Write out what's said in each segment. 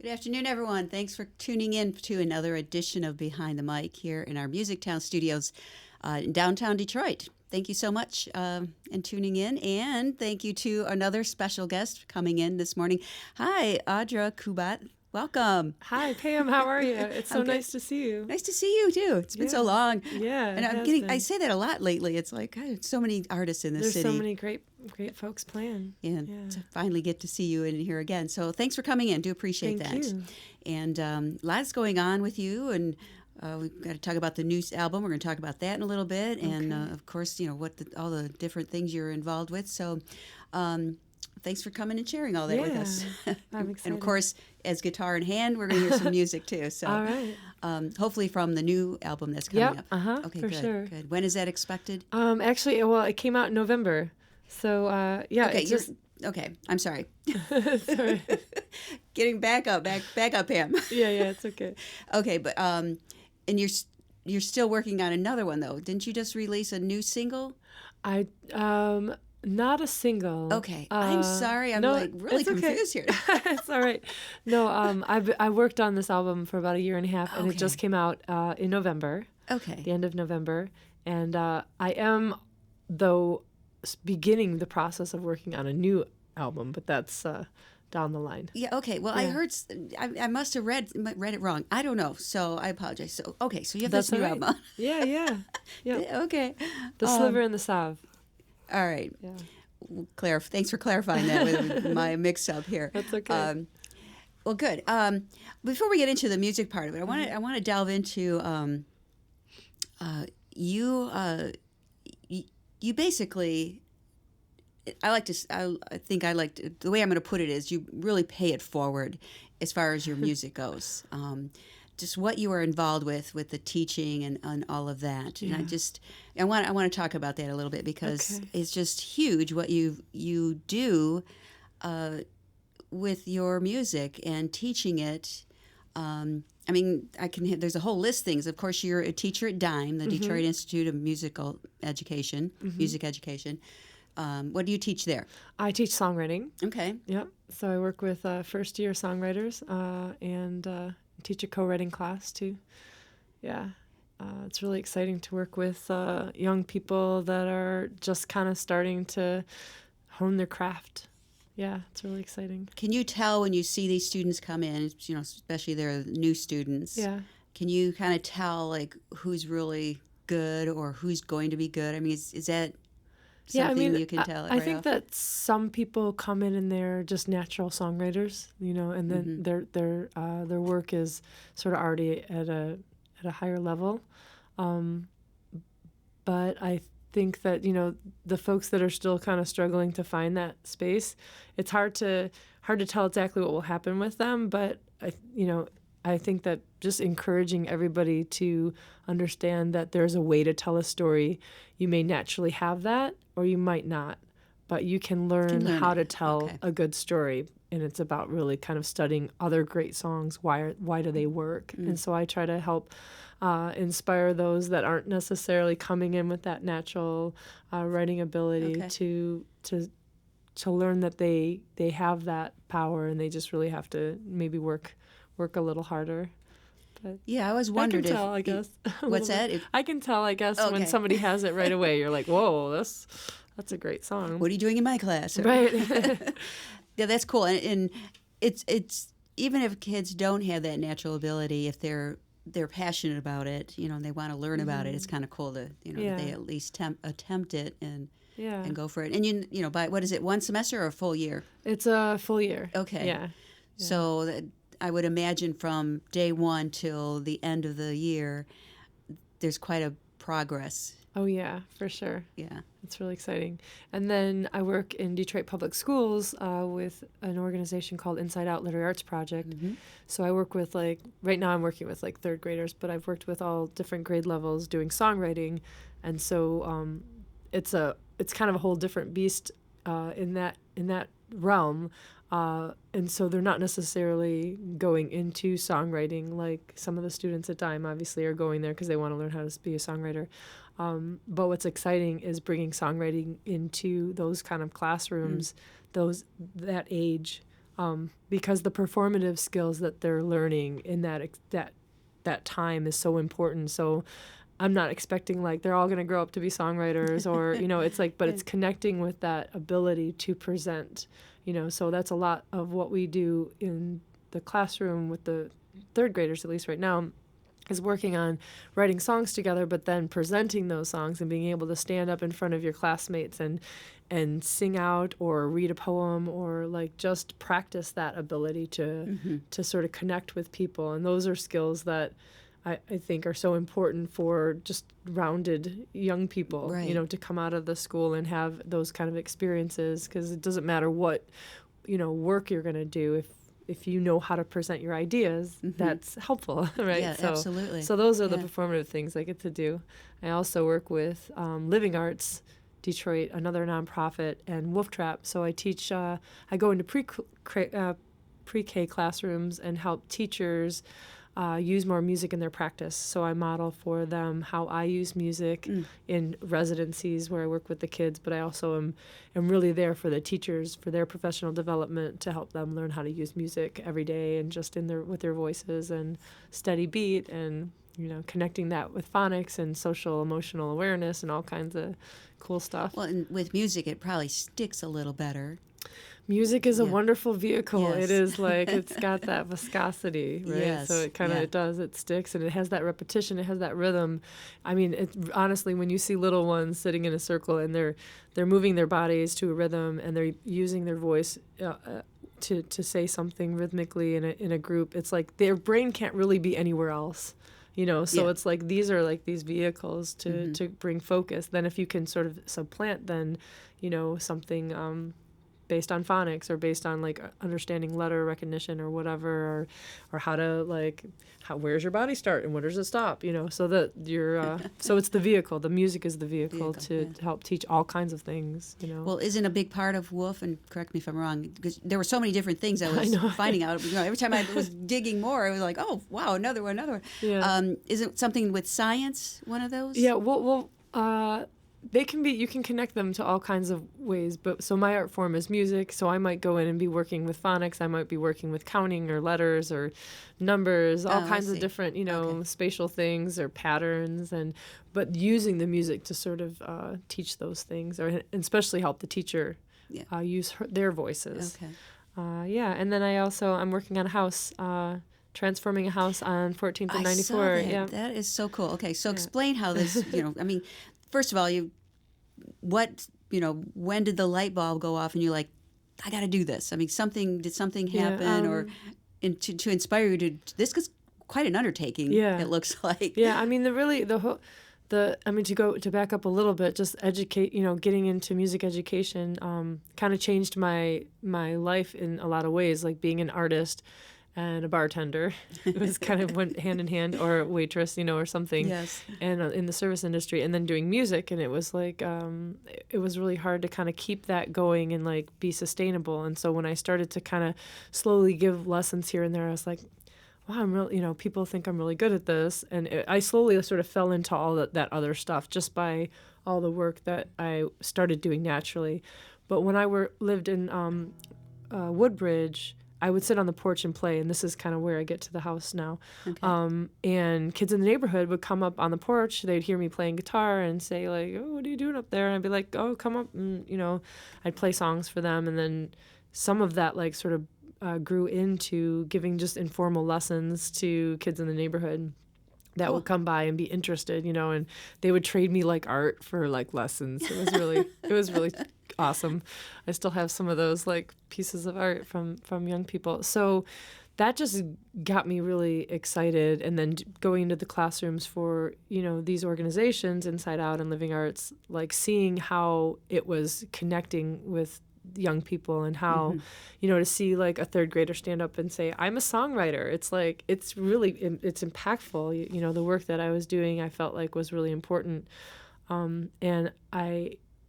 Good afternoon, everyone. Thanks for tuning in to another edition of Behind the Mic here in our MusicTown studios in downtown Detroit. Thank you so much in tuning in, and thank you to another special guest coming in this morning. Hi, Audra Kubat. Welcome. Hi, Pam. How are you? It's so nice to see you. Nice to see you too. It's been so long. Yeah, and I say that a lot lately. It's like God, so many artists in this city. There's so many great folks playing. And to finally get to see you in here again. So thanks for coming in. Do appreciate that. Thank you. And lots going on with you, and we've got to talk about the new album. We're going to talk about that in a little bit, and of course, what all the different things you're involved with. So, thanks for coming and sharing all that with us. I'm excited. And of course, as guitar in hand, we're going to hear some music too. So, all right. Hopefully from the new album that's coming up. Okay, for good. sure. Good. When is that expected? Actually, it came out in November. So, Okay, okay. I'm sorry. Sorry. Getting back up, Pam. Yeah, it's okay. Okay, but and you're still working on another one though. Didn't you just release a new single? Not a single. Okay, I'm sorry. I'm really confused here. It's all right. No, I worked on this album for about a year and a half, and it just came out in November. Okay, the end of November, and I am though beginning the process of working on a new album, but that's down the line. Yeah. Okay. Well, I heard. I must have read it wrong. I don't know. So I apologize. So okay. So you have this new album. Yeah. Okay. The Sliver and the Salve. All right. Yeah. Thanks for clarifying that with my mix-up here. That's okay. Well, good. Before we get into the music part of it, I want to delve into you basically. I think the way I'm going to put it is you really pay it forward as far as your music goes. Just what you are involved with the teaching and all of that. Yeah. And I want to talk about that a little bit because it's just huge what you do with your music and teaching it. There's a whole list of things. Of course, you're a teacher at DIME, the Detroit Institute of Musical Education, Music Education. What do you teach there? I teach songwriting. Okay. Yep. So I work with first-year songwriters and teach a co-writing class too. Yeah. It's really exciting to work with young people that are just kind of starting to hone their craft. Yeah, it's really exciting. Can you tell when you see these students come in, especially they're new students? Yeah. Can you kind of tell like who's really good or who's going to be good? I mean, is that something you can tell? I think that some people come in and they're just natural songwriters, and then their work is sort of already at a higher level. But I think that the folks that are still kind of struggling to find that space, it's hard to tell exactly what will happen with them. But I think that just encouraging everybody to understand that there's a way to tell a story. You may naturally have that, or you might not, but you can learn how to tell a good story. And it's about really kind of studying other great songs. Why do they work? And so I try to help inspire those that aren't necessarily coming in with that natural writing ability to learn that they have that power, and they just really have to maybe work a little harder. But yeah, I was wondering. I can tell, I guess. What's that? I can tell, I guess, when somebody has it right away. You're like, whoa, that's a great song. What are you doing in my class? Right. Yeah, that's cool. And it's even if kids don't have that natural ability, if they're passionate about it, and they want to learn about it, it's kind of cool to they at least attempt it and go for it. And by what is it, one semester or a full year? It's a full year. Okay. Yeah. So I would imagine from day one till the end of the year, there's quite a progress. Oh, yeah, for sure. Yeah. It's really exciting. And then I work in Detroit Public Schools with an organization called Inside Out Literary Arts Project. Mm-hmm. So I work with right now I'm working with third graders, but I've worked with all different grade levels doing songwriting. And so it's kind of a whole different beast in that realm. And so they're not necessarily going into songwriting like some of the students at DIME obviously are going there because they want to learn how to be a songwriter. But what's exciting is bringing songwriting into those kind of classrooms, that age, because the performative skills that they're learning in that time is so important. So I'm not expecting like they're all going to grow up to be songwriters or, it's like, but it's connecting with that ability to present, so that's a lot of what we do in the classroom with the third graders, at least right now, is working on writing songs together, but then presenting those songs and being able to stand up in front of your classmates and sing out or read a poem or like just practice that ability to sort of connect with people. And those are skills that I think are so important for just rounded young people, right. To come out of the school and have those kind of experiences, because it doesn't matter what, work you're going to do. If you know how to present your ideas, that's helpful, right? Yeah, absolutely. So those are the performative things I get to do. I also work with Living Arts Detroit, another nonprofit, and Wolf Trap. So I teach, I go into pre-K classrooms and help teachers use more music in their practice. So I model for them how I use music in residencies where I work with the kids, but I also am really there for the teachers, for their professional development, to help them learn how to use music every day and just with their voices and steady beat and, connecting that with phonics and social emotional awareness and all kinds of cool stuff. Well, and with music, it probably sticks a little better. Music is a wonderful vehicle. Yes. It is like, it's got that viscosity, right? Yes. So it kind of, it sticks, and it has that repetition, it has that rhythm. I mean, honestly, when you see little ones sitting in a circle and they're moving their bodies to a rhythm and they're using their voice to say something rhythmically in a group, it's like their brain can't really be anywhere else. So it's like these are like these vehicles to bring focus. Then if you can sort of supplant then, something based on phonics or based on like understanding letter recognition or whatever, or how to like, where's your body start and where does it stop, so that you're, so it's the vehicle, the music is the vehicle to help teach all kinds of things, Well, isn't a big part of Wolf, and correct me if I'm wrong, because there were so many different things I was finding out. Every time I was digging more, I was like, oh, wow, another one. Yeah. Is it something with science, one of those? Yeah, well, they can be, you can connect them to all kinds of ways, but so my art form is music, so I might go in and be working with phonics, I might be working with counting or letters or numbers, all kinds of different, spatial things or patterns, but using the music to sort of teach those things, or especially help the teacher use their voices. Okay. And then I'm working on a house, transforming a house on 14th and 94. Saw that. That is so cool. Okay, so explain how this, I mean, first of all, when did the light bulb go off and you're like, I got to do this? I mean, did something happen or to inspire you to, this is quite an undertaking, it looks like. Yeah, I mean, to back up a little bit, just educate, getting into music education kind of changed my life in a lot of ways, like being an artist and a bartender. It was kind of went hand in hand, or a waitress, or something. Yes. And in the service industry, and then doing music, and it was like it was really hard to kind of keep that going and like be sustainable. And so when I started to kind of slowly give lessons here and there, I was like, wow, I'm really, people think I'm really good at this, and I slowly sort of fell into all that other stuff just by all the work that I started doing naturally. But when I lived in Woodbridge, I would sit on the porch and play, and this is kind of where I get to the house now. Okay. And kids in the neighborhood would come up on the porch. They'd hear me playing guitar and say, like, oh, what are you doing up there? And I'd be like, oh, come up. And, I'd play songs for them. And then some of that, like, sort of grew into giving just informal lessons to kids in the neighborhood that would come by and be interested, and they would trade me, like, art for, like, lessons. It was really awesome. I still have some of those like pieces of art from young people. So that just got me really excited. And then going into the classrooms for, these organizations, Inside Out and Living Arts, like seeing how it was connecting with young people and how, to see like a third grader stand up and say, I'm a songwriter. It's like, it's impactful. The work that I was doing, I felt like was really important. And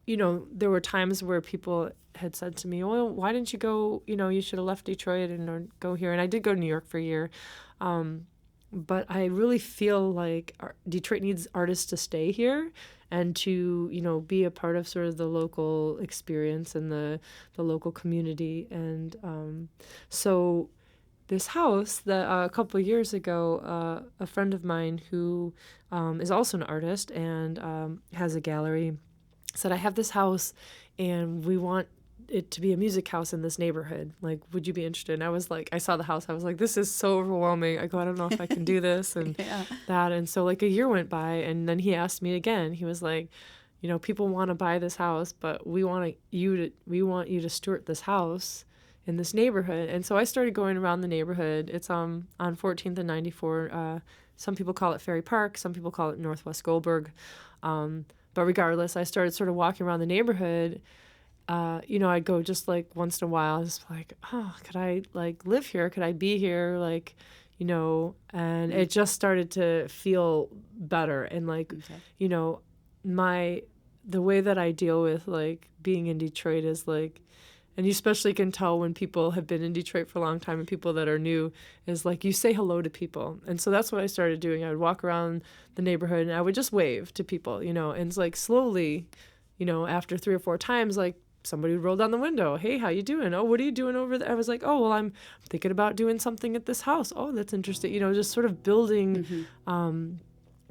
there were times where people had said to me, well, why didn't you go, you should have left Detroit and or go here. And I did go to New York for a year. but I really feel like Detroit needs artists to stay here and to, be a part of sort of the local experience and the local community. And so this house that a couple of years ago, a friend of mine who is also an artist and has a gallery said, I have this house and we want it to be a music house in this neighborhood. Like, would you be interested? And I was like, I saw the house. I was like, this is so overwhelming. I go, I don't know if I can do this and that. And so like a year went by and then he asked me again. He was like, people want to buy this house, but we want you to steward this house in this neighborhood. And so I started going around the neighborhood. It's on 14th and 94. Some people call it Ferry Park. Some people call it Northwest Goldberg. But regardless, I started sort of walking around the neighborhood. I'd go just like once in a while, just like, oh, could I like live here? Could I be here? Like, and it just started to feel better. And like, the way that I deal with like being in Detroit is like, and you especially can tell when people have been in Detroit for a long time and people that are new is like you say hello to people. And so that's what I started doing. I would walk around the neighborhood and I would just wave to people, and it's like slowly, after 3 or 4 times, like somebody would roll down the window. Hey, how you doing? Oh, what are you doing over there? I was like, oh, well, I'm thinking about doing something at this house. Oh, that's interesting. Just sort of building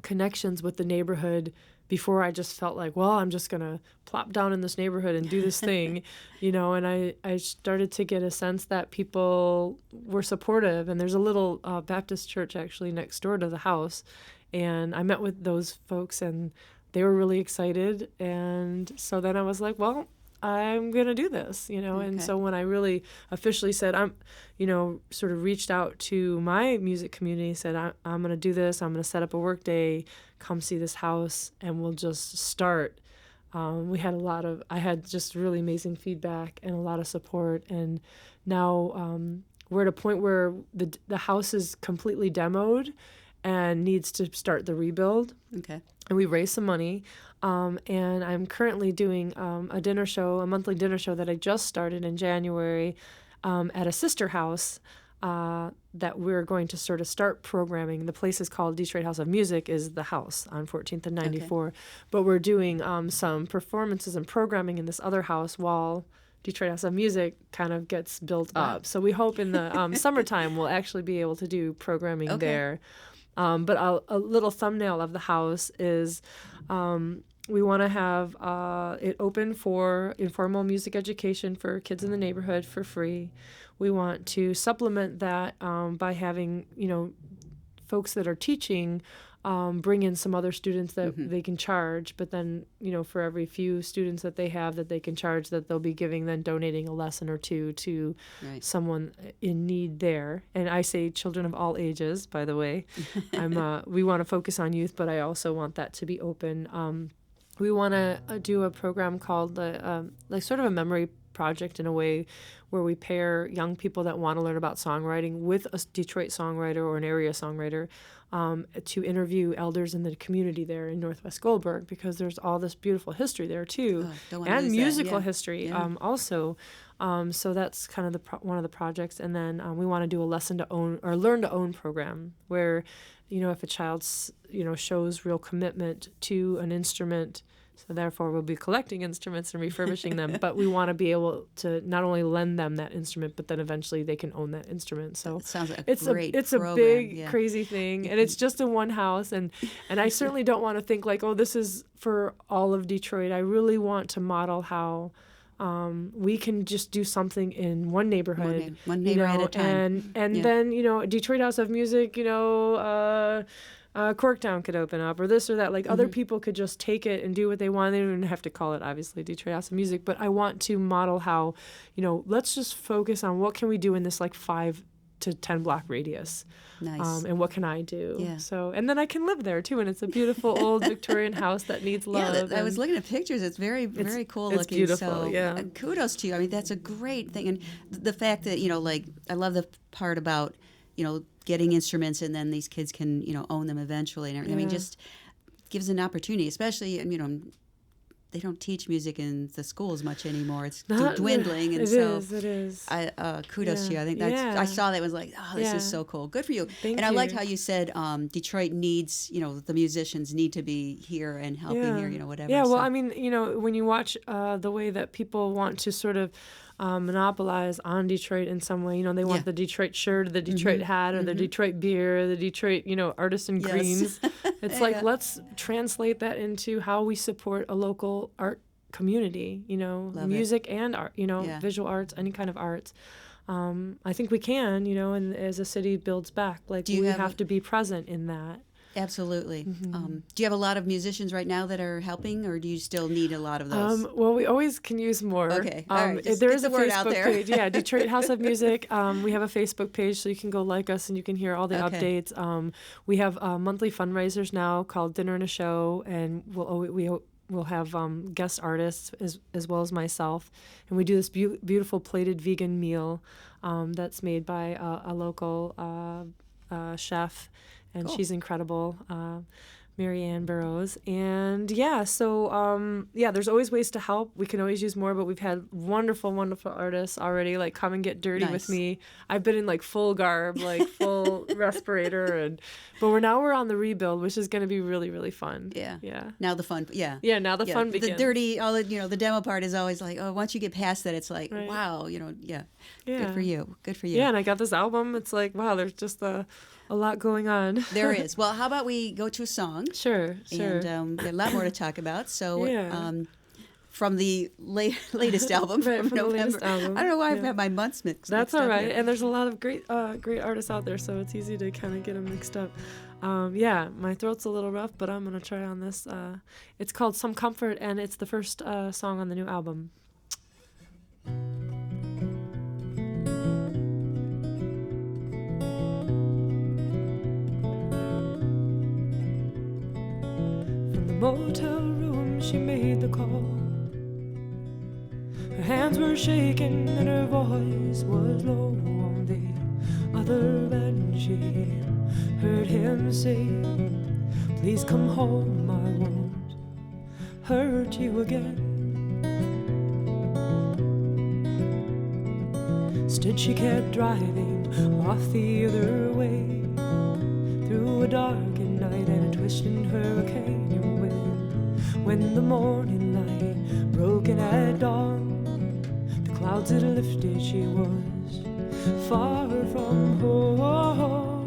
connections with the neighborhood before I just felt like, well, I'm just going to plop down in this neighborhood and do this thing, and I started to get a sense that people were supportive. And there's a little Baptist church actually next door to the house. And I met with those folks and they were really excited. And so then I was like, well, I'm going to do this, And so when I really officially said, sort of reached out to my music community, said, I'm going to do this. I'm going to set up a work day, come see this house, and we'll just start. I had just really amazing feedback and a lot of support. And now we're at a point where the house is completely demoed and needs to start the rebuild. Okay. And we raised some money. And I'm currently doing a monthly dinner show that I just started in January at a sister house that we're going to sort of start programming. The place is called Detroit House of Music, is the house on 14th and 94. Okay. But we're doing some performances and programming in this other house while Detroit House of Music kind of gets built up. So we hope in the summertime we'll actually be able to do programming there. But a little thumbnail of the house is we want to have it open for informal music education for kids in the neighborhood for free. We want to supplement that by having, folks that are teaching bring in some other students that they can charge. But then, for every few students that they have that they can charge, that they'll be donating a lesson or two to someone in need there. And I say children of all ages, by the way. We want to focus on youth, but I also want that to be open. We want to do a program called sort of a memory project in a way where we pair young people that want to learn about songwriting with a Detroit songwriter or an area songwriter to interview elders in the community there in Northwest Goldberg, because there's all this beautiful history there too, and musical history also. So that's kind of one of the projects. And then we want to do a lesson to own or learn to own program where, if a child, shows real commitment to an instrument, so therefore we'll be collecting instruments and refurbishing them, but we want to be able to not only lend them that instrument, but then eventually they can own that instrument. So it sounds like it's a big, crazy thing, and it's just in one house. And I certainly don't want to think like, oh, this is for all of Detroit. I really want to model how we can just do something in one neighborhood, one neighborhood at a time. And then, Detroit House of Music, Corktown could open up or this or that. Like other people could just take it and do what they want. They don't even have to call it, obviously, Detroit House of Music. But I want to model how, let's just focus on what can we do in this like 5 to 10 block radius. Nice. And what can I do? Yeah. So, and then I can live there too. And it's a beautiful old Victorian house that needs love. Yeah, I was looking at pictures. It's very, very cool looking. It's beautiful, so, kudos to you. I mean, that's a great thing. And the fact that, I love the part about, getting instruments and then these kids can, own them eventually. And everything. I mean, just gives an opportunity, especially, they don't teach music in the schools much anymore. It's Not- dwindling, and it so is. kudos to you. I think that's Yeah. I saw that, was like, oh, this Yeah. is so cool. Good for you. Thank and I liked you. how you said Detroit needs, the musicians need to be here and helping here, whatever. Yeah, well, So- I mean, when you watch the way that people want to sort of monopolize on Detroit in some way, they want Yeah. the Detroit shirt or the Detroit hat or the Detroit beer or the Detroit, artisan Yes. greens. It's like, Yeah. let's translate that into how we support a local art community, Love it. music and art, Yeah. visual arts, any kind of arts. I think we can, and as a city builds back, like Do you we have have to be present in that. Absolutely. Mm-hmm. Do you have a lot of musicians right now that are helping, or do you still need a lot of those? Well, we always can use more. Okay. All right. Just There get is the a word Facebook out there. page. Yeah, Detroit House of Music. We have a Facebook page, so you can go like us and you can hear all the Okay. updates. We have monthly fundraisers now called Dinner and a Show, and we'll have guest artists as well as myself, and we do this beautiful plated vegan meal that's made by a local chef, and Cool. she's incredible. Mary Ann Burrows. And there's always ways to help. We can always use more, but we've had wonderful, wonderful artists already, like come and get dirty Nice. with me. I've been in like full garb, like full respirator, but we're on the rebuild, which is going to be really, really fun. Yeah. Yeah. Now the fun, yeah. Yeah, now the fun The begins. dirty, all the demo part is always like, oh, once you get past that, it's like, Right. wow, Yeah. Good for you. Good for you. Yeah, and I got this album. It's like, wow, there's just a lot going on. There is. Well, how about we go to a song? Sure. And we have a lot more to talk about. So, Yeah. from the latest album Right, from from the November. latest album. I don't know why I've Yeah. had my months mixed. That's mixed all up right. here. And there's a lot of great artists out there, so it's easy to kind of get them mixed up. My throat's a little rough, but I'm going to try on this. It's called Some Comfort, and it's the first song on the new album. From the motel room, she made the call. Her hands were shaking and her voice was low on the other end. She heard him say, "Please come home, I won't hurt you again." Instead she kept driving off the other way, through a darkened night and a twisting hurricane. And when the morning light broke in at dawn, the clouds had lifted, she was far from home.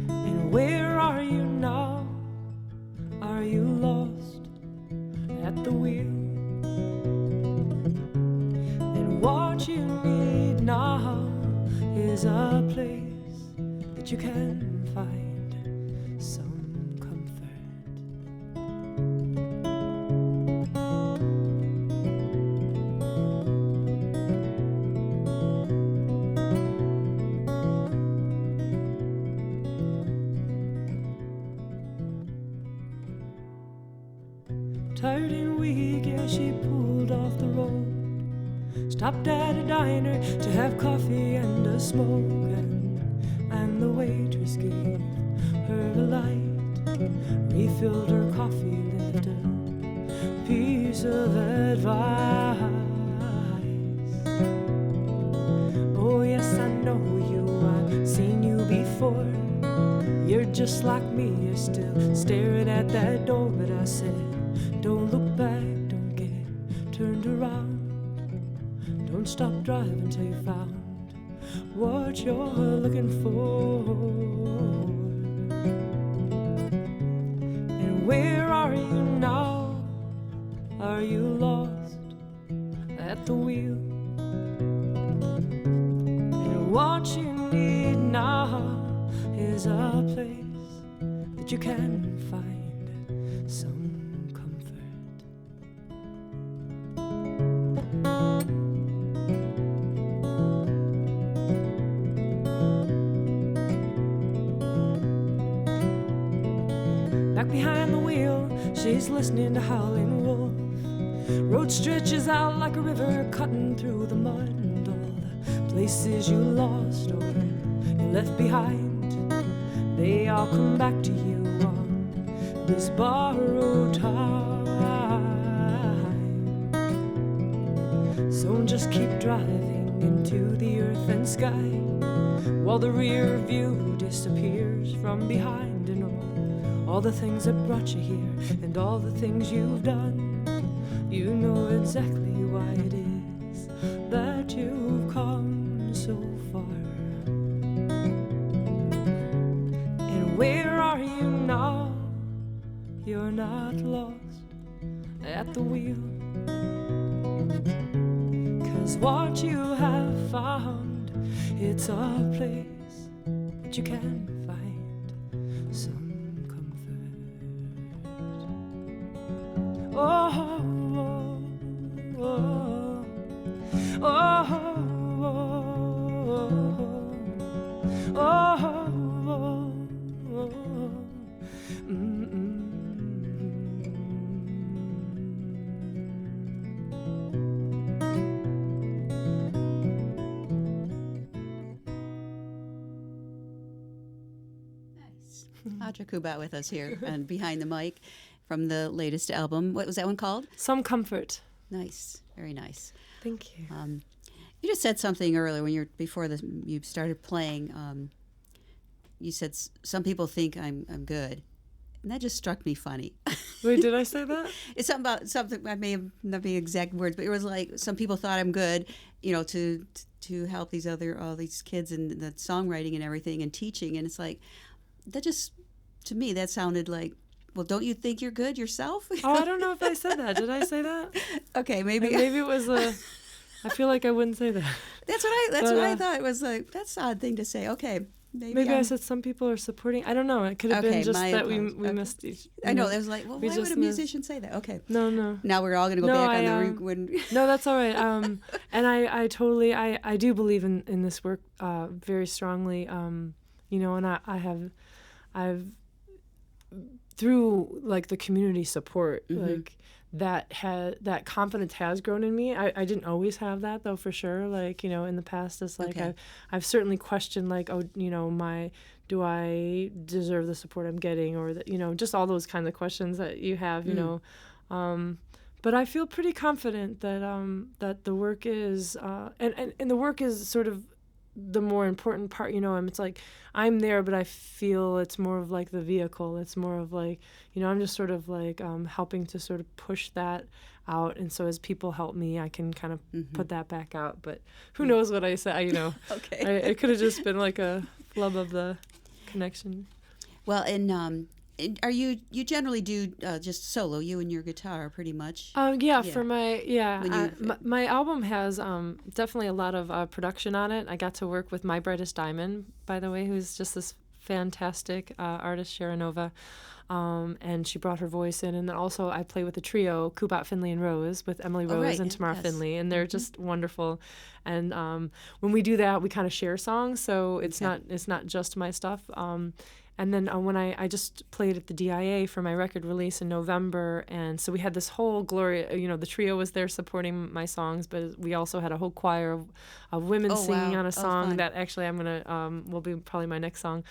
And where are you now? Are you lost at the wheel? And what you need now is a place that you can find some comfort. Tired and weak, yeah, she pulled off the road, stopped at a diner to have coffee and a smoke, and the waitress gave her a light, refilled her coffee, left a piece of advice. Oh yes, I know you, I've seen you before. You're just like me, you're still staring at that door. But I said, don't look back, don't get turned around, don't stop driving till you found what you're looking for. And where are you now? Are you lost at the wheel? And what you need now is a place that you can find some comfort. Back behind the wheel, she's listening to Howling Wolf. Road stretches out like a river, cutting through the mud, and all the places you lost or you left behind, they all come back to you on this borrowed time. So just keep driving into the earth and sky, while the rear view disappears from behind, and all the things that brought you here and all the things you've done. You know exactly why it is that you've come so far. And where are you now? You're not lost at the wheel, 'cause what you have found, it's a place that you can find some comfort. Oh, oh, oh, oh, oh, Nice. Audra Kubat with us here and behind the mic from the latest album. What was that one called? Some Comfort. Nice, very nice. Thank you. You just said something earlier when before you started playing. You said some people think I'm good, and that just struck me funny. Wait, did I say that? It's something about something. I may have not be exact words, but it was like some people thought I'm good, to help all these kids and the songwriting and everything and teaching, and it's like that just to me that sounded like. Well, don't you think you're good yourself? Oh, I don't know if I said that. Did I say that? Okay, maybe. Maybe it was I feel like I wouldn't say that. That's what I thought. It was like that's an odd thing to say. Okay, maybe I said some people are supporting. I don't know. It could have been just that we missed each. I know. It was like, well, why would a musician say that? Okay. No. Now we're all going to go back on the No, that's all right. And I totally I do believe in this work very strongly. And I've through like the community support, like that confidence has grown in me. I didn't always have that though, for sure. Like, in the past, it's like I've certainly questioned like, do I deserve the support I'm getting, or that, just all those kinds of questions that you have, but I feel pretty confident that that the work is and the work is sort of the more important part, and it's like I'm there, but I feel it's more of like the vehicle. It's more of like, I'm just sort of like helping to sort of push that out, and so as people help me, I can kind of put that back out. But who knows what I said, Okay. It could have just been like a flub of the connection. Well, and are you generally do just solo, you and your guitar, pretty much? For my album has definitely a lot of production on it. I got to work with My Brightest Diamond, by the way, who's just this fantastic artist, Sharonova, and she brought her voice in. And then also I play with a trio, Kubat, Finley, and Rose, with Emily Rose and Tamara Finley, and they're just wonderful. And when we do that, we kind of share songs, so it's not just my stuff. And then when I just played at the DIA for my record release in November, and so we had this whole glory, the trio was there supporting my songs, but we also had a whole choir of women singing on a song that actually I'm going to, will be probably my next song.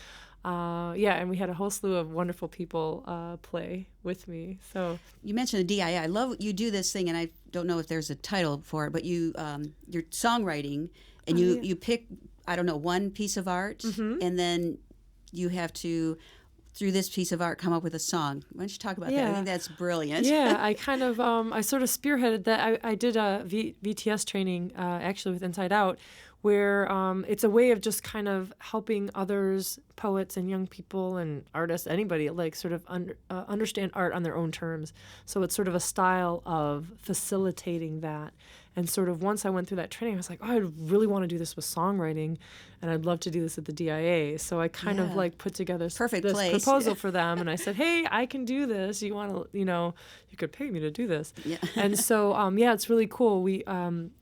And we had a whole slew of wonderful people play with me. So you mentioned the DIA. I love you do this thing, and I don't know if there's a title for it, but your songwriting, and you pick, I don't know, one piece of art, and then you have to, through this piece of art, come up with a song. Why don't you talk about that? I think that's brilliant. Yeah, I kind of, I sort of spearheaded that. I did a VTS training, actually, with Inside Out, where it's a way of just kind of helping others, poets and young people and artists, anybody, like sort of understand art on their own terms. So it's sort of a style of facilitating that. And sort of once I went through that training, I was like, I really want to do this with songwriting, and I'd love to do this at the DIA. So I kind of like put together this proposal for them, and I said, hey, I can do this. You want to, you could pay me to do this. Yeah. And so, it's really cool.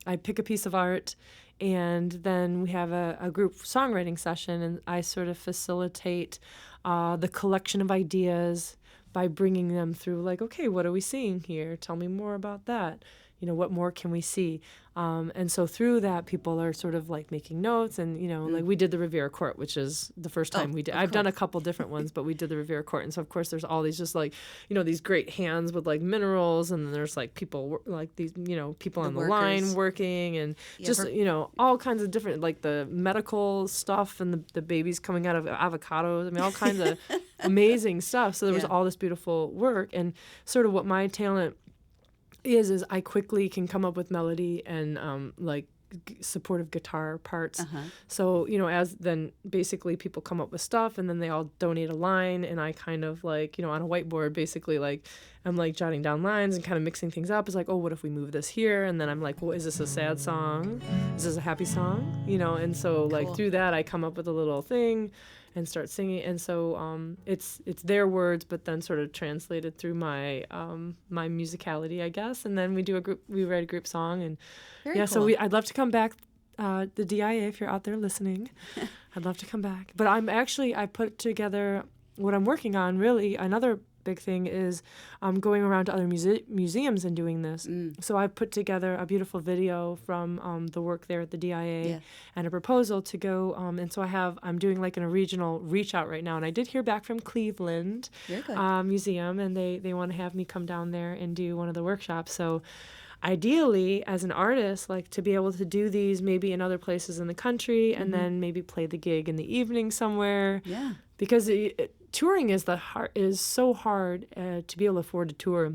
I pick a piece of art, and then we have a group songwriting session, and I sort of facilitate the collection of ideas by bringing them through, like, okay, what are we seeing here? Tell me more about that. what more can we see? And so through that, people are sort of like making notes, and like we did the Revere Court, which is the first time we did. I've done a couple different ones, but we did the Revere Court, and so of course there's all these just like these great hands with like minerals, and then there's like people like these people on the line working, and just all kinds of different like the medical stuff, and the babies coming out of avocados. I mean, all kinds of amazing stuff. So there was all this beautiful work, and sort of what my talent is I quickly can come up with melody and like supportive guitar parts. So as then basically people come up with stuff, and then they all donate a line, and I kind of like on a whiteboard basically like I'm like jotting down lines and kind of mixing things up. It's like, oh, what if we move this here? And then I'm like, well, is this a sad song? Is this a happy song? And so like through that I come up with a little thing and start singing, and so it's their words, but then sort of translated through my my musicality, I guess. And then we write a group song, and Very cool. So I'd love to come back, the DIA, if you're out there listening. I'd love to come back, but I put together what I'm working on. Really, another big thing is going around to other museums and doing this. So I put together a beautiful video from the work there at the DIA and a proposal to go. And so I'm doing like a regional reach out right now. And I did hear back from Cleveland Museum, and they want to have me come down there and do one of the workshops. So ideally, as an artist, like to be able to do these maybe in other places in the country, and then maybe play the gig in the evening somewhere. Yeah. Because touring is so hard to be able to afford to tour.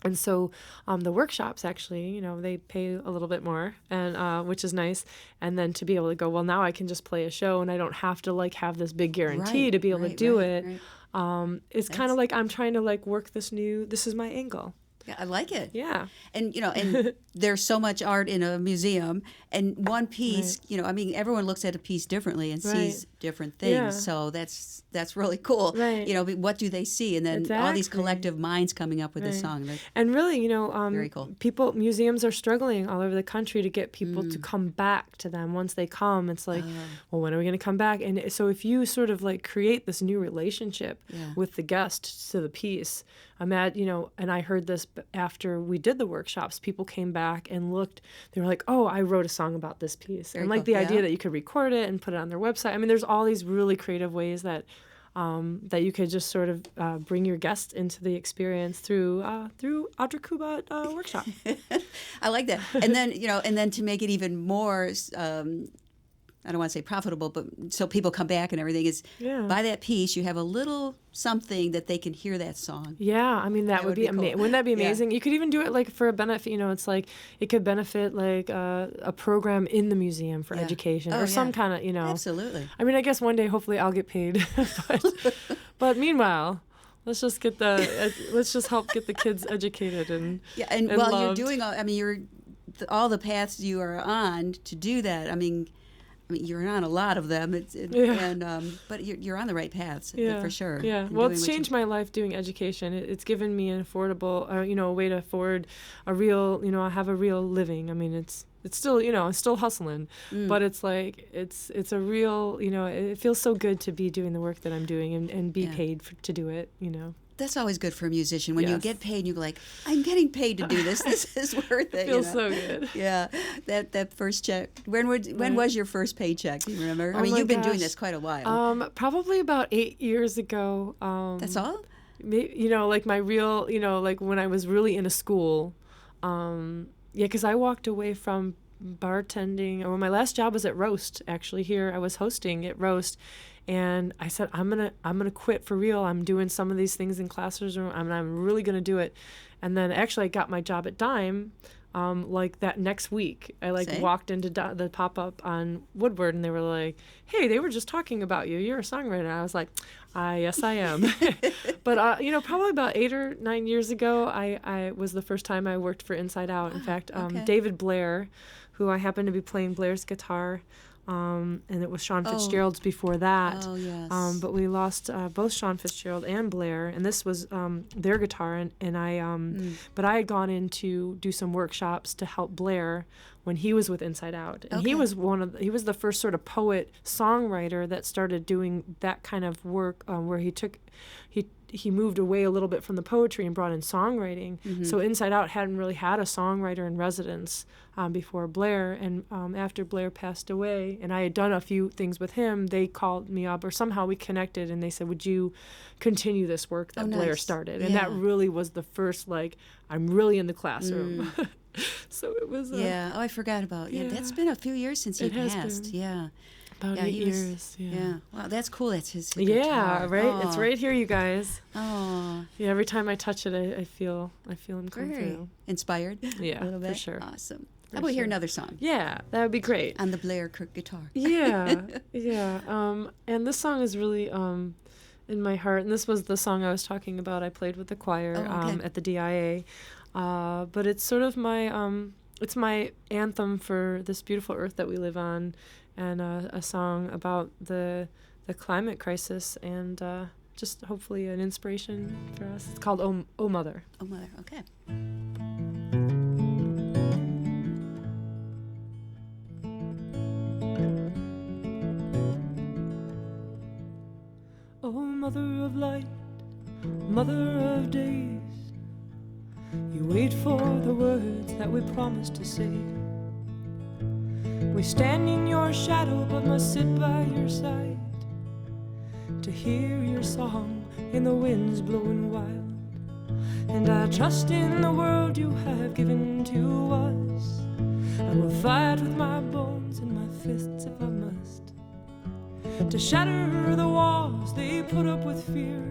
And so the workshops actually, they pay a little bit more, and which is nice. And then to be able to go, well, now I can just play a show, and I don't have to like have this big guarantee to be able to do it. Right. It's kind of like I'm trying to like work this is my angle. Yeah, I like it. Yeah. And, and there's so much art in a museum, and one piece, I mean, everyone looks at a piece differently and sees different things. Yeah. So that's really cool. Right. What do they see? And then all these collective minds coming up with a song. And really, very cool. Museums are struggling all over the country to get people to come back to them. Once they come, it's like, well, when are we going to come back? And so if you sort of like create this new relationship with the guest to the piece, and I heard this after we did the workshops, people came back and looked, they were like, oh, I wrote a song about this piece. Very and like cool. The idea that you could record it and put it on their website. I mean, there's all these really creative ways that you could just sort of bring your guest into the experience through Audra Kubat workshop. I like that. And then, and then to make it even more, I don't want to say profitable, but so people come back and everything is by that piece, you have a little something that they can hear that song. Yeah, I mean, that would be amazing. Cool. Wouldn't that be amazing? Yeah. You could even do it like for a benefit, it's like it could benefit like a program in the musium for education or some kind of, Absolutely. I mean, I guess one day, hopefully I'll get paid. but meanwhile, let's just help get the kids educated and and while loved. You're doing all the paths you are on to do that. I mean, you're on a lot of them, but you're on the right paths for sure. Yeah, well, it's changed my life doing education. It's given me an affordable, a way to afford a real, have a real living. I mean, it's still, still hustling, but it's like it's a real, it feels so good to be doing the work that I'm doing and be paid to do it. That's always good for a musician when you get paid and you're like, I'm getting paid to do this. This is worth it. Feels so good. Yeah, that first check. When was your first paycheck? Do you remember? I mean, you've been doing this quite a while. Probably about 8 years ago. That's all? Like my real, like when I was really in a school. Because I walked away from bartending. Well, my last job was at Roast. Actually, here I was hosting at Roast. And I said, I'm gonna quit for real. I'm doing some of these things in classroom, and I'm really gonna do it. And then actually, I got my job at Dime, like that next week. I walked into the pop up on Woodward, and they were like, "Hey, they were just talking about you. You're a songwriter." And I was like, "Yes, I am." But probably about 8 or 9 years ago, I was the first time I worked for Inside Out. In fact, David Blair, who I happened to be playing Blair's guitar. And it was Sean Fitzgerald's before that. Oh, yes. But we lost both Sean Fitzgerald and Blair, and this was their guitar. And I, but I had gone in to do some workshops to help Blair when he was with Inside Out. And Okay. he was the first sort of poet songwriter that started doing that kind of work, where he moved away a little bit from the poetry and brought in songwriting. So Inside Out hadn't really had a songwriter in residence before Blair. And after Blair passed away, and I had done a few things with him, they called me up, or somehow we connected, and they said, would you continue this work that Blair nice. started? And that really was the first, like, I'm really in the classroom. So it was... Yeah. Oh, I forgot about. Yeah. That's been a few years since he It has passed. been. Yeah. About 8 years. Yeah. Wow, that's cool. That's his Yeah, guitar. right? It's Oh. right here, you guys. Oh, Yeah, every time I touch it, I feel him come very through. inspired. Yeah, a little bit. for sure. Awesome. For How about we hear sure. another song Yeah, that would be great. on the Blair Kirk guitar? Yeah, yeah. And this song is really in my heart. And this was the song I was talking about. I played with the choir at the DIA. But it's sort of it's my anthem for this beautiful earth that we live on, and a song about the climate crisis, and just hopefully an inspiration for us. It's called Oh Mother. Oh, Mother. Okay. Oh, mother of light, mother of days, you wait for the words that we promised to say. We stand in your shadow but must sit by your side to hear your song in the winds blowing wild. And I trust in the world you have given to us. I will fight with my bones and my fists if I must, to shatter the walls they put up with fear.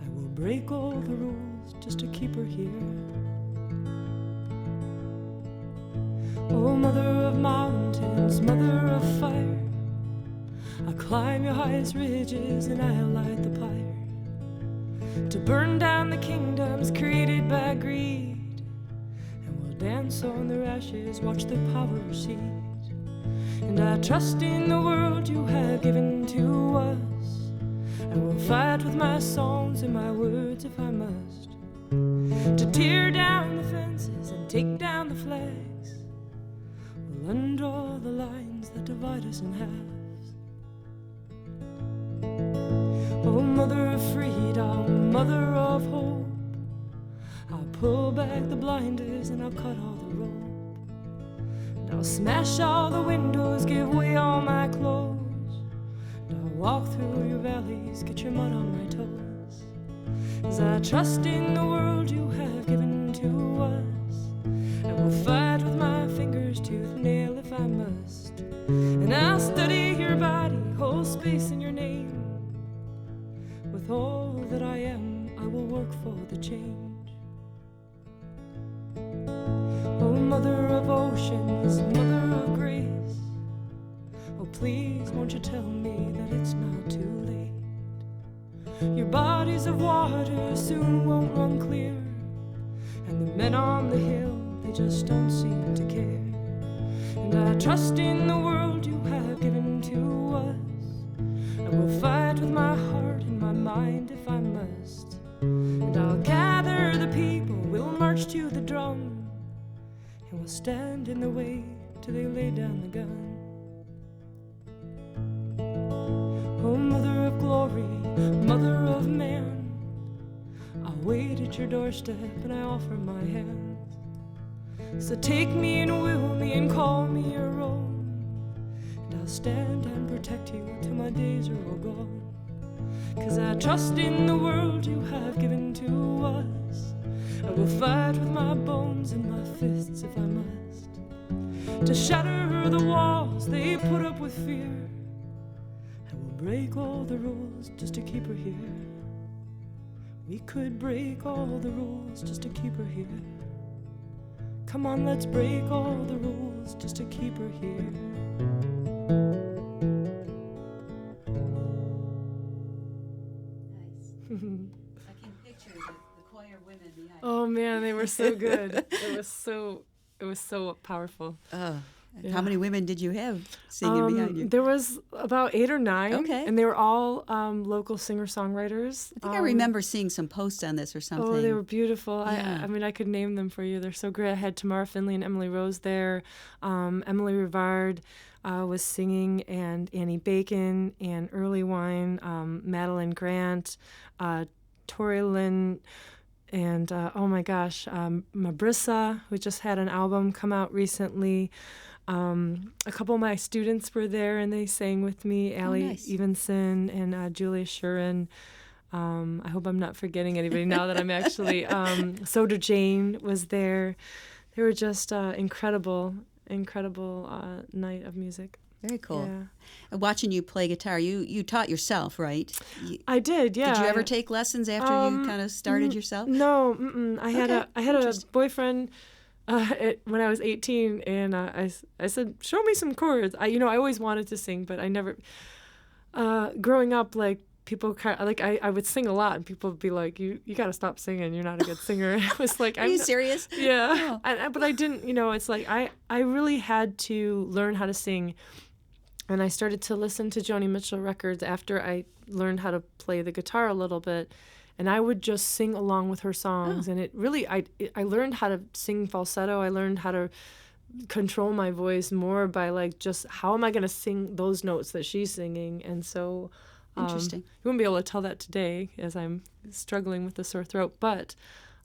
I will break all the rules just to keep her here. Oh, mother of mountains, mother of fire, I'll climb your highest ridges and I'll light the pyre, to burn down the kingdoms created by greed. And we'll dance on their ashes, watch their power recede. And I trust in the world you have given to us. I will fight with my songs and my words if I must, to tear down the fences and take down the flags. We'll undraw the lines that divide us in halves. Oh, mother of freedom, mother of hope, I'll pull back the blinders and I'll cut all the rope. And I'll smash all the windows, give away all my clothes. And I'll walk through your valleys, get your mud on my toes. As I trust in the world you have given to us, I will fight with my fingers tooth and nail if I must. And I'll study your body, hold space in your name. With all that I am, I will work for the change. Oh, mother of oceans, mother of grace, oh, please won't you tell me that it's not too late. Your bodies of water soon won't run clear, and the men on the hill, they just don't seem to care. And I trust in the world you have given to us. I will fight with my heart and my mind if I must. And I'll gather the people, we'll march to the drum, and we'll stand in the way till they lay down the gun. Oh, mother of glory, mother of man, I'll wait at your doorstep and I offer my hands. So take me and will me and call me your own, and I'll stand and protect you till my days are all gone. 'Cause I trust in the world you have given to us. I will fight with my bones and my fists if I must, to shatter the walls they put up with fear. I will break all the rules just to keep her here. We could break all the rules just to keep her here. Come on, let's break all the rules just to keep her here. Nice. I can picture the choir women behind. Oh man, they were so good. It was so powerful. Oh, How many women did you have singing behind you? There was about 8 or 9. Okay. And they were all local singer-songwriters. I think I remember seeing some posts on this or something. Oh, they were beautiful. Yeah. I mean, I could name them for you. They're so great. I had Tamara Finley and Emily Rose there. Emily Rivard was singing, and Annie Bacon, and Early Wine, Madeline Grant, Tori Lynn, and oh my gosh, Mabrissa, who just had an album come out recently. A couple of my students were there, and they sang with me. Allie nice. Evenson and Julia Shurin. I hope I'm not forgetting anybody now that I'm actually. Soda Jane was there. They were just incredible night of music. Very cool. Yeah. Watching you play guitar, you taught yourself, right? I did, yeah. Did you ever take lessons after you kind of started yourself? No, I had a boyfriend when I was 18, and I said, "Show me some chords." I always wanted to sing, but I never. Growing up, like people I would sing a lot, and people would be like, "You got to stop singing. You're not a good singer." I was like, Are you serious? Yeah, Oh. but I didn't. It's like I really had to learn how to sing. And I started to listen to Joni Mitchell records after I learned how to play the guitar a little bit. And I would just sing along with her songs. And it really, I learned how to sing falsetto. I learned how to control my voice more by like just how am I going to sing those notes that she's singing. And so Interesting. you wouldn't be able to tell that today as I'm struggling with the sore throat. But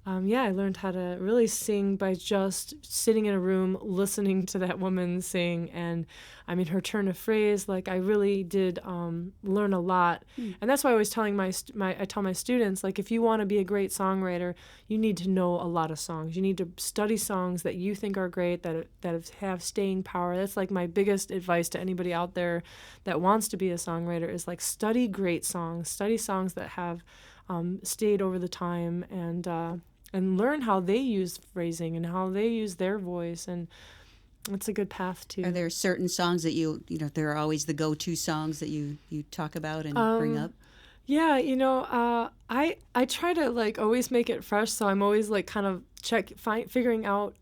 I learned how to really sing by just sitting in a room, listening to that woman sing. And I mean, her turn of phrase, like I really did learn a lot. And that's why I was telling I tell my students, like, if you want to be a great songwriter, you need to know a lot of songs. You need to study songs that you think are great, that have staying power. That's like my biggest advice to anybody out there that wants to be a songwriter is like study great songs, study songs that have stayed over the time, and learn how they use phrasing and how they use their voice, and it's a good path too. Are there certain songs that there are always the go-to songs that you talk about and bring up? Yeah, I try to like always make it fresh, so I'm always like kind of figuring out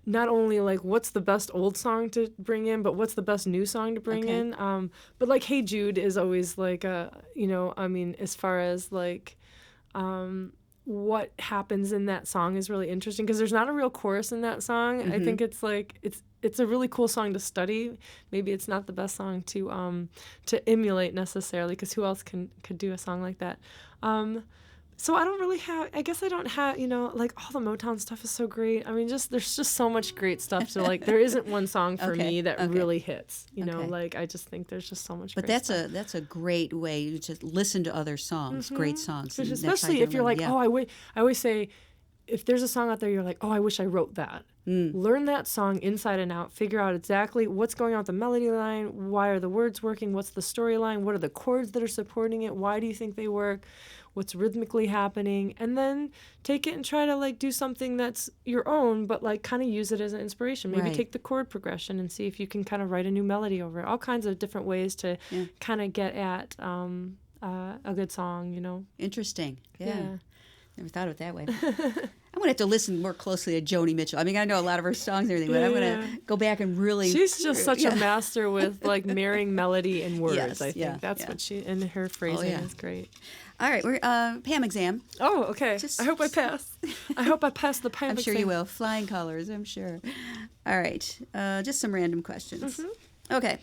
not only like what's the best old song to bring in, but what's the best new song to bring in. But like Hey Jude is always like as far as like what happens in that song is really interesting because there's not a real chorus in that song. I think it's like it's a really cool song to study. Maybe it's not the best song to emulate necessarily because who else could do a song like that? So I don't really have, I guess I don't have, like all the Motown stuff is so great. I mean, there's just so much great stuff to like, there isn't one song for me that really hits, like I just think there's just so much But great stuff. that's a great way to listen to other songs, great songs. And that's how Especially you if you're learn, like, I always say, if there's a song out there, you're like, I wish I wrote that. Learn that song inside and out. Figure out exactly what's going on with the melody line. Why are the words working? What's the storyline? What are the chords that are supporting it? Why do you think they work? What's rhythmically happening? And then take it and try to like do something that's your own, but like kind of use it as an inspiration. Maybe take the chord progression and see if you can kind of write a new melody over it. All kinds of different ways to kind of get at a good song, Interesting. Yeah. Never thought of it that way. I'm going to have to listen more closely to Joni Mitchell. I mean, I know a lot of her songs and everything, but I'm going to go back and really... She's just such a master with, like, marrying melody and words, I think. That's what and her phrasing is great. All right, we're Pam exam. Oh, okay. I hope I pass. I hope I pass the Pam I'm exam. sure you will. Flying colors, I'm sure. All right, just some random questions. Okay.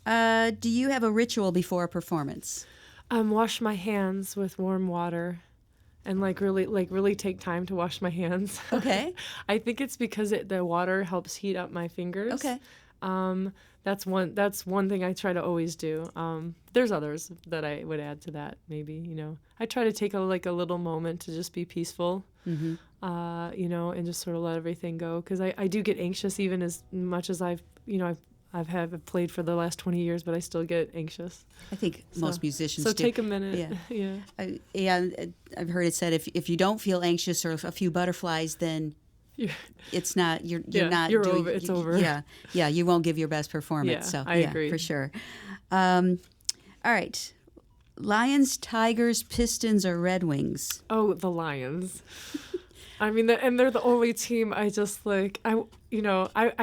Do you have a ritual before a performance? Wash my hands with warm water. And really take time to wash my hands. Okay. I think it's because the water helps heat up my fingers. Okay. That's one thing I try to always do. There's others that I would add to that. Maybe I try to take a little moment to just be peaceful. And just sort of let everything go because I do get anxious even as much as I've played for the last 20 years, but I still get anxious. I think most musicians do. So take a minute. Yeah. I've heard it said if you don't feel anxious or a few butterflies, then it's not you're not you're doing, over. It's over. Yeah. You won't give your best performance. Yeah, so I agree for sure. All right, Lions, Tigers, Pistons, or Red Wings? Oh, the Lions. I mean, and they're the only team I just like. I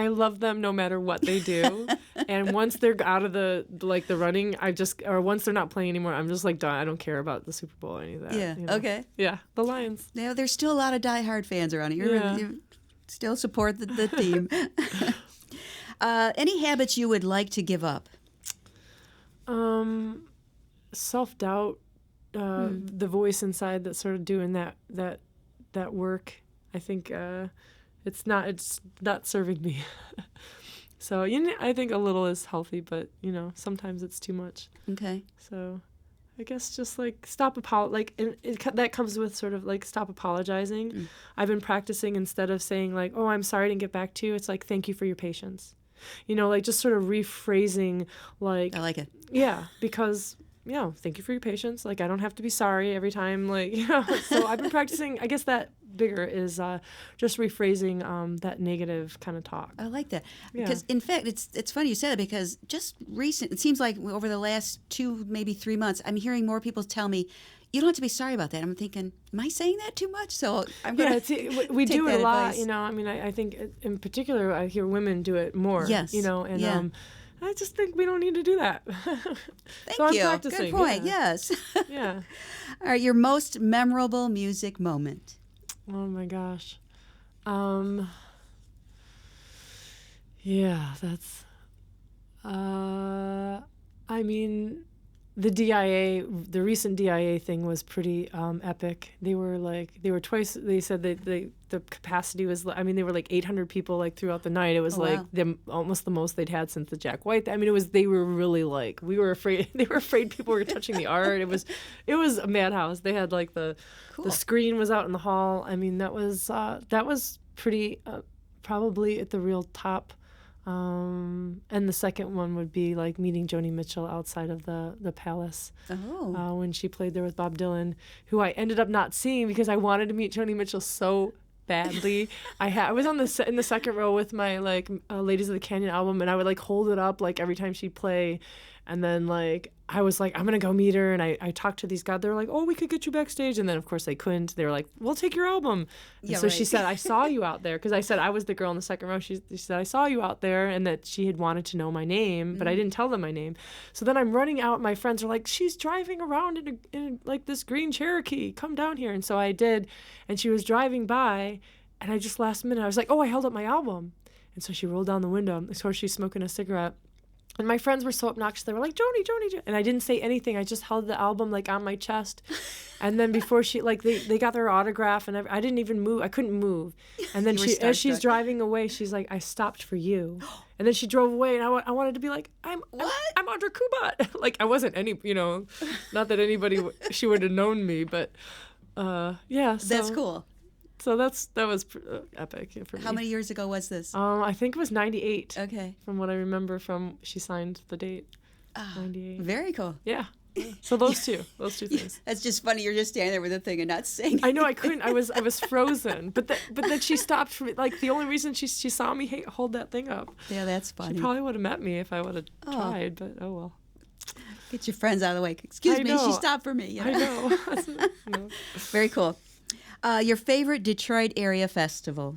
love them no matter what they do. And once they're out of the running, or once they're not playing anymore, I'm just like done. I don't care about the Super Bowl or any of that. Yeah. Okay. Yeah. The Lions. Now, there's still a lot of diehard fans around here. Yeah. You still support the team. Any habits you would like to give up? Self-doubt, the voice inside that's sort of doing that work. I think it's not serving me. So I think a little is healthy, but sometimes it's too much. Okay. So I guess just like stop that comes with sort of like stop apologizing. I've been practicing, instead of saying like, oh, I'm sorry I didn't get back to you, it's like, thank you for your patience. Like just sort of rephrasing, like, I like it. Yeah, because thank you for your patience. Like, I don't have to be sorry every time. Like, so I've been practicing. I guess that bigger is just rephrasing that negative kind of talk. I like that. Yeah. Because, in fact, it's funny you said that, because just it seems like over the last 2, maybe 3 months, I'm hearing more people tell me, you don't have to be sorry about that. I'm thinking, am I saying that too much? So I'm going to we do it a lot. advice. I mean, I think in particular, I hear women do it more. Yes. And I just think we don't need to do that. Thank you. Practicing. Good point. Yeah. Yes. Yeah. All right. Your most memorable music moment. Oh my gosh. Yeah, that's. I mean, the recent DIA thing was pretty epic. They were twice. They said that the capacity was. I mean, they were like 800 people like throughout the night. It was wow. almost the most they'd had since the Jack White. I mean, they were really like, we were afraid. They were afraid people were touching the art. It was a madhouse. They had like the screen was out in the hall. I mean, that was pretty probably at the real top. And the second one would be like meeting Joni Mitchell outside of the Palace when she played there with Bob Dylan, who I ended up not seeing because I wanted to meet Joni Mitchell so badly. I was in the second row with my like Ladies of the Canyon album, and I would like hold it up like every time she'd play. And then, like, I was like, I'm going to go meet her. And I talked to these guys. They were like, oh, we could get you backstage. And then, of course, they couldn't. They were like, we'll take your album. And so she said, I saw you out there. Because I said I was the girl in the second row. She said, I saw you out there. And that she had wanted to know my name. But I didn't tell them my name. So then I'm running out. My friends are like, she's driving around in like, this green Cherokee. Come down here. And so I did. And she was driving by. And I just last minute, I was like, oh, I held up my album. And so she rolled down the window. Of course, she's smoking a cigarette. And my friends were so obnoxious. They were like, Joni, Joni, Joni. And I didn't say anything. I just held the album, like, on my chest. And then before she, like, they got their autograph, and I didn't even move. I couldn't move. And then as she's driving away, she's like, I stopped for you. And then she drove away, and I wanted to be like, I'm Audra Kubat. Like, I wasn't not that anybody, she would have known me, but, yeah. So. That's cool. So that was epic for me. How many years ago was this? I think it was 98. Okay. From what I remember from she signed the date. 98. Very cool. Yeah. So those two things. That's just funny. You're just standing there with a thing and not saying. I know I couldn't. I was frozen. But then she stopped for me. Like the only reason she saw me hold that thing up. Yeah, that's funny. She probably would have met me if I would have tried. But oh well. Get your friends out of the way. Excuse me. She stopped for me. I know. No. Very cool. Your favorite Detroit area festival?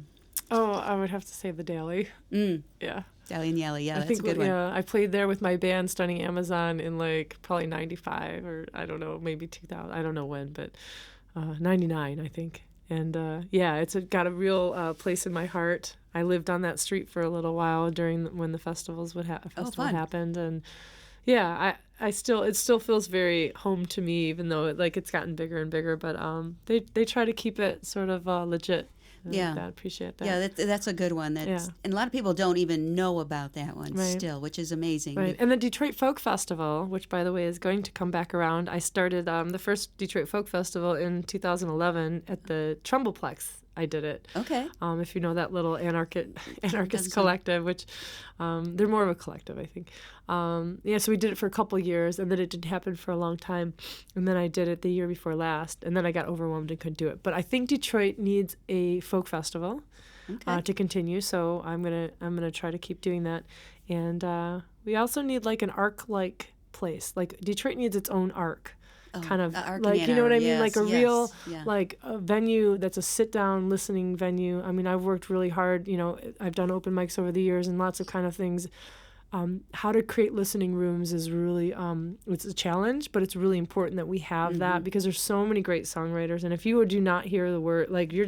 Oh, I would have to say the Daly. Yeah. Daly and Yally. Yeah, that's a good one. one. Yeah, I played there with my band Stunning Amazon in like probably 95 or I don't know, maybe 2000. I don't know when, but 99, I think. And yeah, it's got a real place in my heart. I lived on that street for a little while when the festivals happened, and yeah, it still feels very home to me, even though it's gotten bigger and bigger. But they try to keep it sort of legit. Yeah, I appreciate that. Yeah, that's a good one. And a lot of people don't even know about that one still, which is amazing. Right, and the Detroit Folk Festival, which by the way is going to come back around. I started the first Detroit Folk Festival in 2011 at the Trumbleplex. I did it. Okay. If you know that little anarchist collective, which they're more of a collective, I think. Yeah, so we did it for a couple years, and then it didn't happen for a long time. And then I did it the year before last, and then I got overwhelmed and couldn't do it. But I think Detroit needs a folk festival to continue, so I'm gonna try to keep doing that. And we also need like an arc-like place. Like Detroit needs its own arc. kind of Arc like, in you know Ann what I Arbor, mean? Like a yes, real, yeah. like a venue that's a sit-down listening venue. I mean, I've worked really hard, you know, I've done open mics over the years and lots of kind of things. How to create listening rooms is really, it's a challenge, but it's really important that we have that because there's so many great songwriters. And if you do not hear the word, like it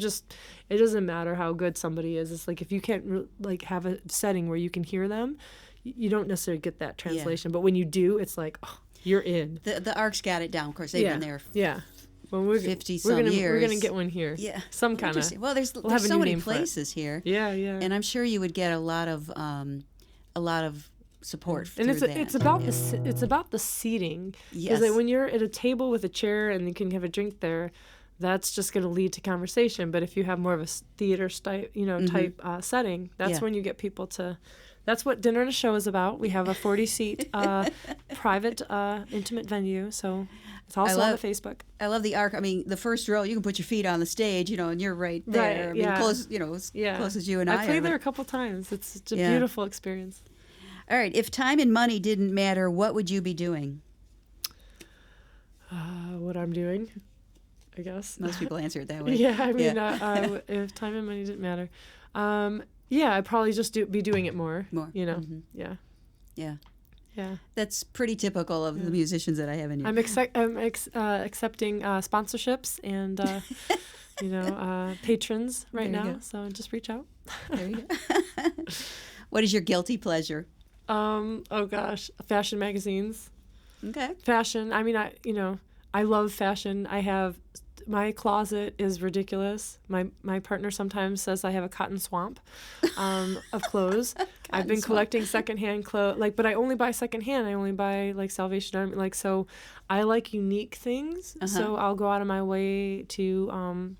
doesn't matter how good somebody is. It's like if you can't like have a setting where you can hear them, you don't necessarily get that translation. But when you do, it's like, oh, you're in. The Arc's got it down. Of course, they've been there. Yeah. Well, we're 50-some years. We're gonna get one here. Yeah. Some kind of. Well, there's have a so new many name for it. places here. Yeah, yeah. And I'm sure you would get a lot of support and through that. it's about the seating. Yes. Because when you're at a table with a chair and you can have a drink there, that's just going to lead to conversation. But if you have more of a theater type setting, that's when you get people to. That's what Dinner and a Show is about. We have a 40-seat private intimate venue, so it's also on the Facebook. I love the Arc. I mean, the first row, you can put your feet on the stage, you know, and you're right there. Right, I mean, close, you know, as close as you and I I played are. there a couple times. It's a beautiful experience. All right. If time and money didn't matter, what would you be doing? What I'm doing, I guess. Most people answer it that way. Yeah, I mean, if time and money didn't matter, I'd probably just be doing it more. You know, Yeah. Yeah. That's pretty typical of the musicians that I have in here. I'm accepting sponsorships and patrons right now. So just reach out. There you go. What is your guilty pleasure? Oh gosh, fashion magazines. Okay. Fashion. I mean, I love fashion. My closet is ridiculous. My partner sometimes says I have a cotton swamp of clothes. I've been collecting secondhand clothes, but I only buy secondhand. I only buy Salvation Army, so I like unique things. So I'll go out of my way to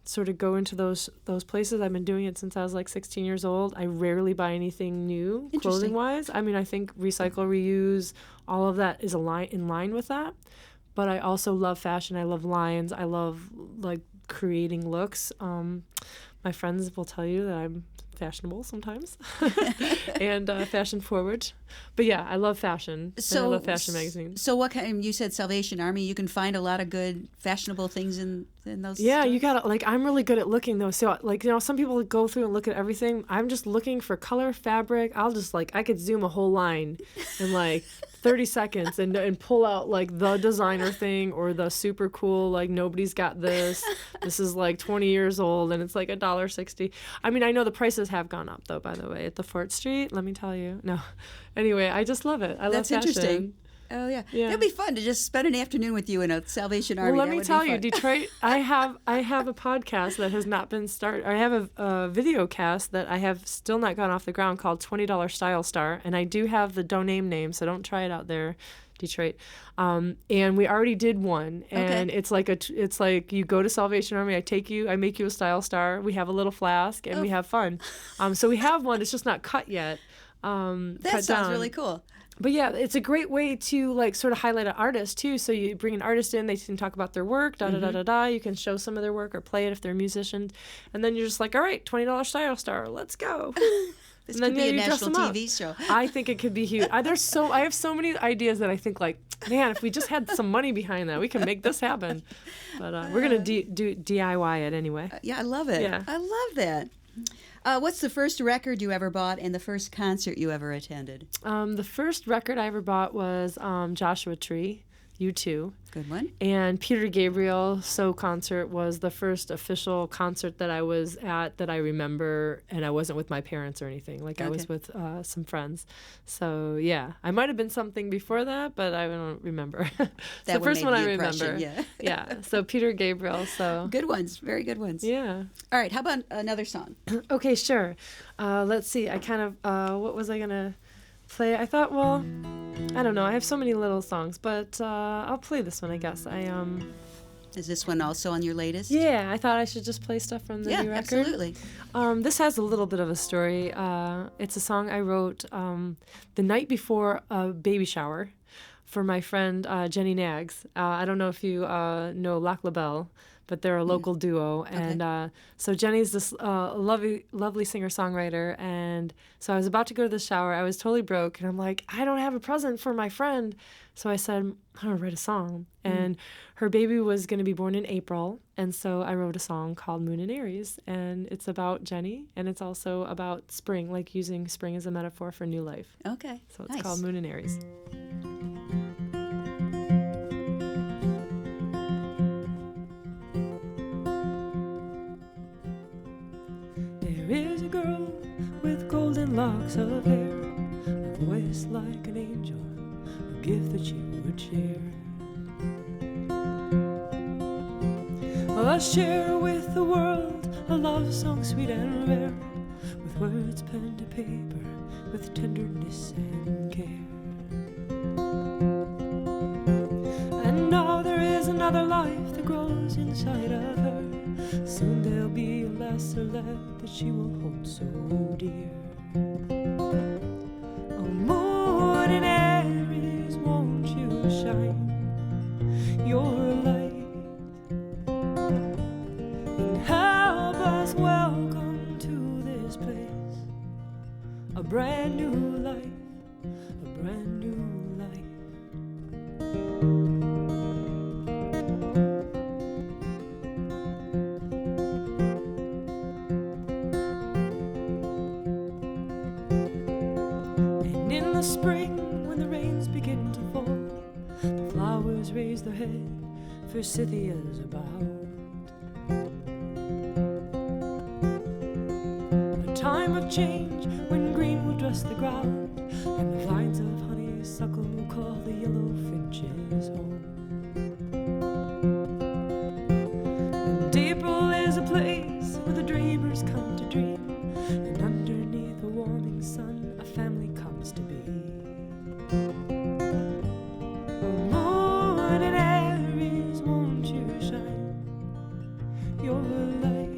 sort of go into those places. I've been doing it since I was 16 years old. I rarely buy anything new clothing wise. I mean, I think recycle, reuse, all of that is in line with that. But I also love fashion. I love lines. I love creating looks. My friends will tell you that I'm fashionable sometimes and fashion forward. But yeah, I love fashion. And I love fashion magazines. So what kind? You said Salvation Army. You can find a lot of good fashionable things in those. Yeah, stores? you gotta I'm really good at looking though. So some people go through and look at everything. I'm just looking for color, fabric. I'll just I could zoom a whole line in 30 seconds and pull out the designer thing or the super cool nobody's got this. This is 20 years old and it's $1.60. I mean, I know the prices have gone up though, by the way, at the Fort Street. Let me tell you. No. Anyway, I just love it. I love fashion. That's interesting. Oh yeah. It'd be fun to just spend an afternoon with you in a Salvation Army. Well, let me tell you, Detroit. I have a podcast that has not been started. I have a video cast that I have still not gone off the ground called $20 Style Star, and I do have the domain name, so don't try it out there, Detroit. And we already did one, and it's like you go to Salvation Army. I make you a style star. We have a little flask, and we have fun. So we have one. It's just not cut yet. That sounds really cool. But yeah, it's a great way to sort of highlight an artist too. So you bring an artist in, they can talk about their work, You can show some of their work or play it if they're musicians, and then you're just all right, $20 Style Star, let's go. This could be a national TV show. I think it could be huge. I have so many ideas that I think man, if we just had some money behind that, we can make this happen. But we're gonna do DIY it anyway. Yeah, I love it. Yeah. I love that. What's the first record you ever bought and the first concert you ever attended? The first record I ever bought was Joshua Tree, U2. Good one. And Peter Gabriel So Concert was the first official concert that I was at that I remember, and I wasn't with my parents or anything. I was with some friends. So yeah, I might have been something before that, but I don't remember. It's the first one I remember. Yeah. So Peter Gabriel. So good ones, very good ones. Yeah. All right. How about another song? Okay, sure. Let's see. I kind of what was I gonna play? I thought, well, I don't know. I have so many little songs, but I'll play this one, I guess. Is this one also on your latest? Yeah, I thought I should just play stuff from the new record. Yeah, absolutely. This has a little bit of a story. It's a song I wrote the night before a baby shower for my friend Jenny Nags. I don't know if you know Lac La Belle, but they're a local duo. And so Jenny's this lovely singer-songwriter. And so I was about to go to the shower. I was totally broke. And I'm like, I don't have a present for my friend. So I said, I'm going to write a song. And her baby was going to be born in April. And so I wrote a song called Moon and Aries. And it's about Jenny. And it's also about spring, like using spring as a metaphor for new life. Okay. So it's called Moon and Aries. There is a girl with golden locks of hair, a voice like an angel, a gift that she would share. Share with the world a love song sweet and rare, with words penned to paper, with tenderness and care. And now there is another life that grows inside of her. Soon there'll be a lesser lad that she will hold so dear. Oh, moon and Aries, won't you shine your light? Welcome to this place, a brand new life, a brand new life. And in the spring, when the rains begin to fall, the flowers raise their head, forsythias abound. Time of change, when green will dress the ground, and the vines of honeysuckle will call the yellow finches home. And April is a place where the dreamers come to dream, and underneath a warming sun, a family comes to be. Oh, moon and Aries, won't you shine your light?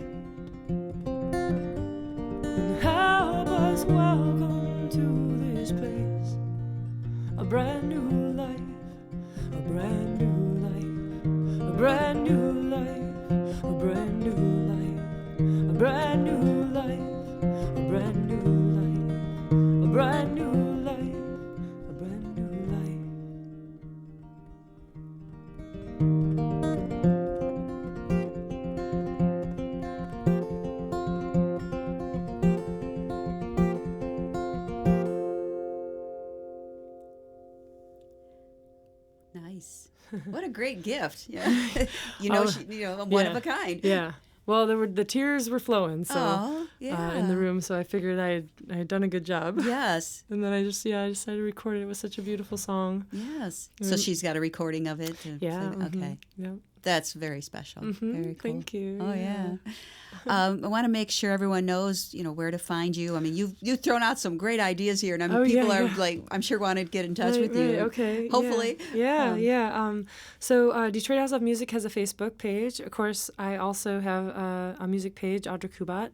Welcome to this place, a brand new life, a brand new life, a brand new life, a brand new life, a brand new life, a brand new life, a brand new life, a brand new life. Nice. What a great gift. Yeah. One of a kind. Yeah. Well, the tears were flowing in the room, so I figured I had done a good job. Yes. And then I decided to record it. It was such a beautiful song. Yes. So she's got a recording of it. Yeah. Okay. Yeah. That's very special. Very cool. Thank you. Oh, yeah. I want to make sure everyone knows, where to find you. I mean, you've thrown out some great ideas here, and people are like, I'm sure want to get in touch with you. Okay. Hopefully. Yeah. So Detroit House of Music has a Facebook page. Of course, I also have a music page, Audra Kubat.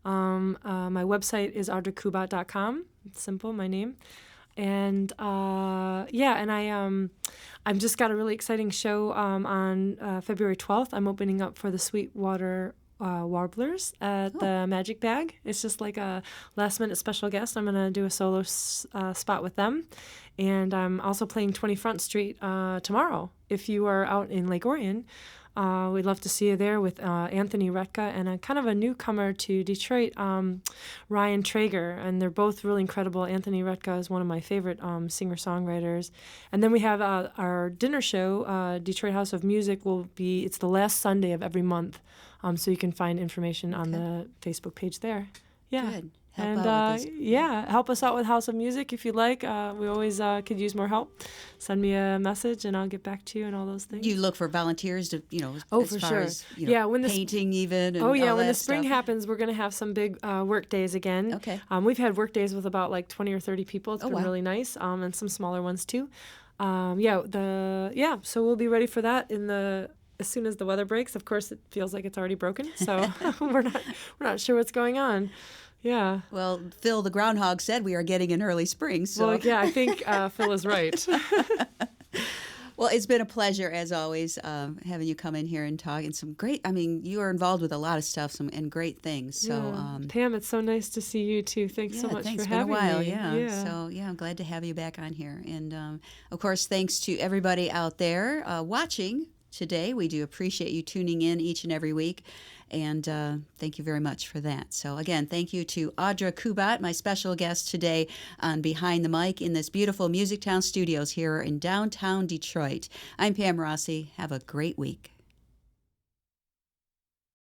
My website is audrakubat.com. It's simple, my name. And I've just got a really exciting show on February 12th. I'm opening up for the Sweetwater Warblers at the Magic Bag. It's just like a last-minute special guest. I'm going to do a solo spot with them. And I'm also playing 20 Front Street tomorrow. If you are out in Lake Orion, we'd love to see you there with Anthony Retka and a kind of a newcomer to Detroit, Ryan Traeger, and they're both really incredible. Anthony Retka is one of my favorite singer-songwriters. And then we have our dinner show, Detroit House of Music it's the last Sunday of every month, so you can find information on the Facebook page there. Yeah. Good. Help us out with House of Music if you'd like. We always could use more help. Send me a message and I'll get back to you and all those things. You look for volunteers to, as far as when painting even. And when the spring happens, we're going to have some big work days again. Okay. We've had work days with about like 20 or 30 people. It's been really nice, and some smaller ones too. So we'll be ready for that as soon as the weather breaks. Of course, it feels like it's already broken, so we're not sure what's going on. Yeah. Well, Phil the groundhog said we are getting an early spring. So. Well, yeah, I think Phil is right. Well, it's been a pleasure as always having you come in here and talk. And some great. I mean, you are involved with a lot of stuff, and great things. So, Pam, it's so nice to see you too. Thanks so much thanks. for It's been a having while. me. Yeah. So I'm glad to have you back on here. And of course, thanks to everybody out there watching today. We do appreciate you tuning in each and every week. And thank you very much for that. So again, thank you to Audra Kubat, my special guest today on Behind the Mic in this beautiful MusicTown studios here in downtown Detroit. I'm Pam Rossi. Have a great week.